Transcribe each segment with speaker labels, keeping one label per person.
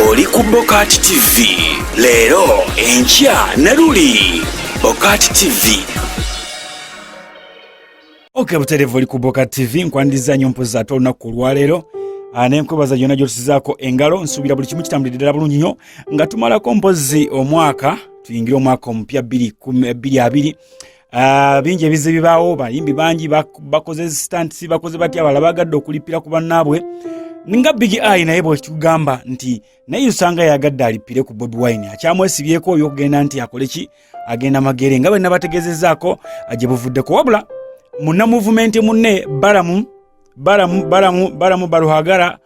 Speaker 1: oli ku BOCAT TV. Leero enkya ne luli BOCAT TV.
Speaker 2: Buterevu oli ku BOCAT TV nkwandiza nnyo mpozi ate olunaku olwaleero n'enkwebaza yonna gy'otusizaako engalo. Nsuubira buli kimu kitambulidde ddala bulungi nnyo nga tumalako mpozi omwaka tuyingire omwaka omupya 2022. Bingi ebize bibaawo, bayimbi bangi bakoze stunts, bakoze batya, abalala bagadde okulipira ku bannaabwe nga Big Eye naye bwekigamba nti naye usanga yagadde alipire ku Bobi Wine akyamwesibyeko oyo okugenda nti akole ki, agenda magere nga bwe nabategezezaako gye buvuddeko. Wabula munna movement munne Balamu baruhagara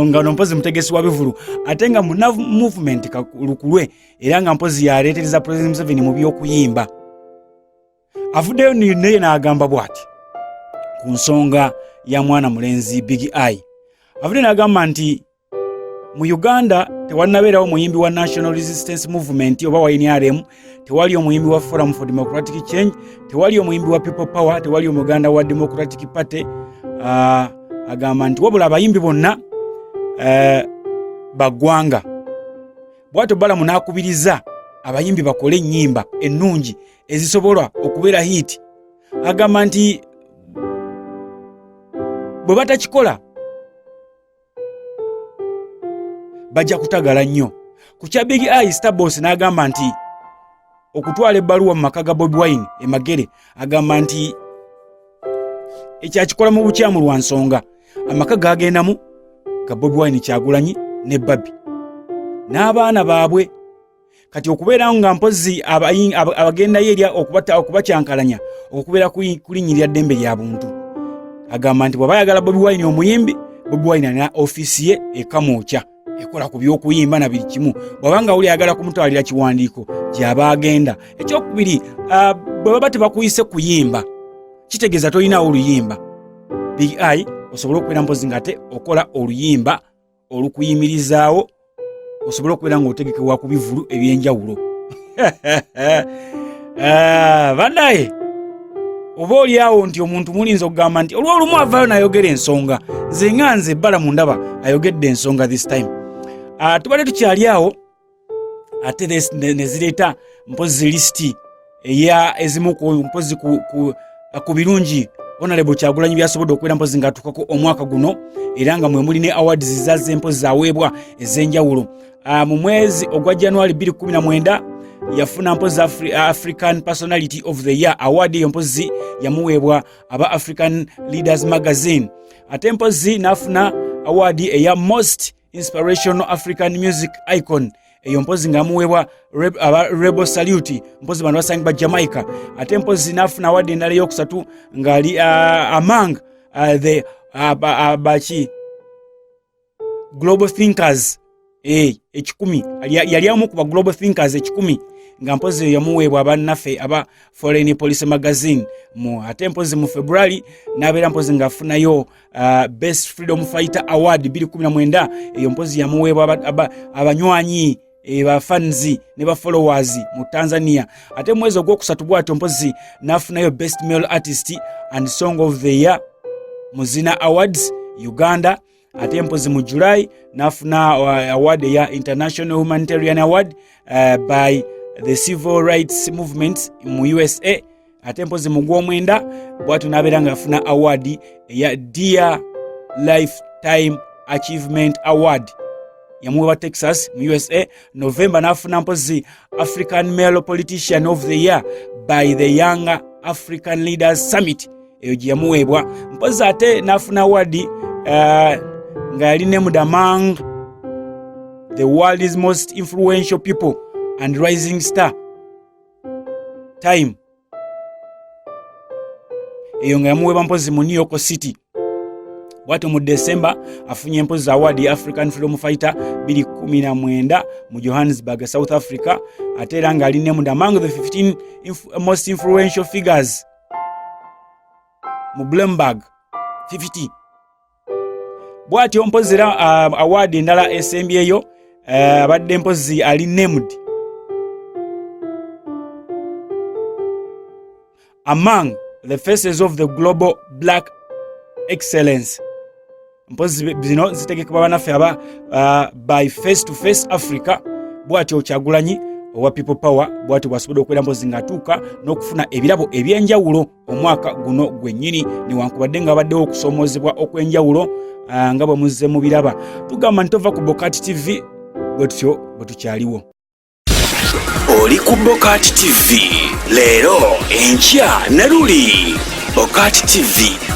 Speaker 2: nga mpozi mutegesi wa bivulu ate nga munna movement kakulukulwe era nga mpozi yaleetereza President Museveni mu by'okuyimba. Avuddeyo naye n'agamba bw'ati ku nsonga ya mwana mulenzi Big Eye. Avudde n'agamba nti mu Uganda tewanabeerawo muyimbi wa National Resistance Movement oba wa NRM, tewali omuyimbi wa Forum for Democratic Change, tewali omuyimbi wa People Power, tewali omuganda wa Democratic Party. Agamba nti wabula abayimbi bonna baggwanga. Bw'atyo Balamu n'akubiriza abayimbi bakole ennyimba ennungi ezisobola okubeera hit. Agamba nti bwe batakikola bajja kutagala nnyo. Ku kya Big Eye Starboss n'agamba nti okutwala ebbaluwa mu maka ga Bobi Wine emagere, agamba nti ekyakikola mu bukyamu lwa nsonga amaka gagendamu ga Bobi Wine, Kyagulanyi ne Babi n'abaana baabwe. Kati okubeera nga mpozi abagendayo eri okubakyankalanya okubeera kulinyirira ddembe lya buntu. Agamba nti bw'aba ayagala Bobi Wine omuyimbi, Bobi Wine alina ofiisi ye ekamwokya ekola ku by'okuyimba na buli kimu. Bw'abanga uli ayagala kumutwalira kiwandiiko gy'aba agenda. Ekyokubiri, bwe baba tebakuyise kuyimba kitegeeza tolinawo oluyimba. Big Eye osobola okubeera mpozi nga te okola oluyimba olukuyimirizaawo, osobola okubeera ng'otegekebwa ku bivulu eby'enjawulo. Bannaye oba oliawo nti omuntu mulinza okugamba nti olw'olumu avaayo n'ayogera ensonga, nze nga nze Balamu ndaba ayogedde ensonga this time. Tubadde tukyali awo ate ne zireeta mpozi lisiti ezimu ku mpozi ku birungi Honorable Kyagulanyi byasobodde okubeera mpozi ng'atuukako omwaka guno, era nga mwe muli ne awards zizazze mpozi aweebwa ez'enjawulo. Mu mwezi ogwa January 2019 yafuna mpozi African Personality of the Year award. Eyo mpozi yamuweebwa aba African Leaders Magazine. Ate mpozi n'afuna award eya Most Inspirational African Music Icon. Eyo mpozi ng'amuweebwa aba Rebel Salute, mpozi bano basangi ba Jamaica. Ate mpozi n'afuna award endala ey'okusatu ng'ali among the Global Thinkers ekikumi. Yali amu ku ba Global Thinkers ekikumi nga mpozi yamuweebwa abannaffe aba Foreign Policy Magazine. Ate mpozi mu February n'abeera mpozi ng'afunayo Best Freedom Fighter Award 2019. Eyo mpozi yamuweebwa abanywanyi ba fans ne ba followers mu Tanzania. Ate mwezi ogwokusatu bw'atyo mpozi n'afunayo Best Male Artist and Song of the Year mu Zina Awards Uganda. Ate mpozi mu July n'afuna award ya International Humanitarian Award by the Civil Rights Movement mu USA. Ate mpozi mu gw'omwenda bw'atyo n'abeera ng'afuna award ya Dear Lifetime Achievement Award yamuweebwa Texas mu USA. November n'afuna mpozi African Male Politician of the Year by the Young African Leaders Summit, eyo gye yamuweebwa. Mpozi ate n'afuna award nga yali named among the world's most influential people and rising star Time. Eyo nga yamuweebwa mpozi mu New York City. Bw'atyo mu December afunye mpozi award ya African Freedom Fighter 2019 mu Johannesburg, South Africa. Ate era nga ali named among the 15 most influential figures mu Bloomberg 50. Bw'atyo mpozi era award endala esembyeyo abadde mpozi ali named among the faces of the global black excellence mpozi bino zitegekebwa bannaffe aba by Face to Face Africa bw'atyo Kyagulanyi owa People Power bw'atyo bwasobodde okubeera mpozi ng'atuuka n'okufuna ebirabo eby'enjawulo omwaka guno gwennyini newankubadde nga baddewo okusoomoozebwa okw'enjawulo nga bwe muzze mu biraba. Tugamba nti tova ku BOCAT TV bwe tutyo bwe tukyaliwo.
Speaker 1: Oli ku BOCAT TV leero enkya ne luli BOCAT TV.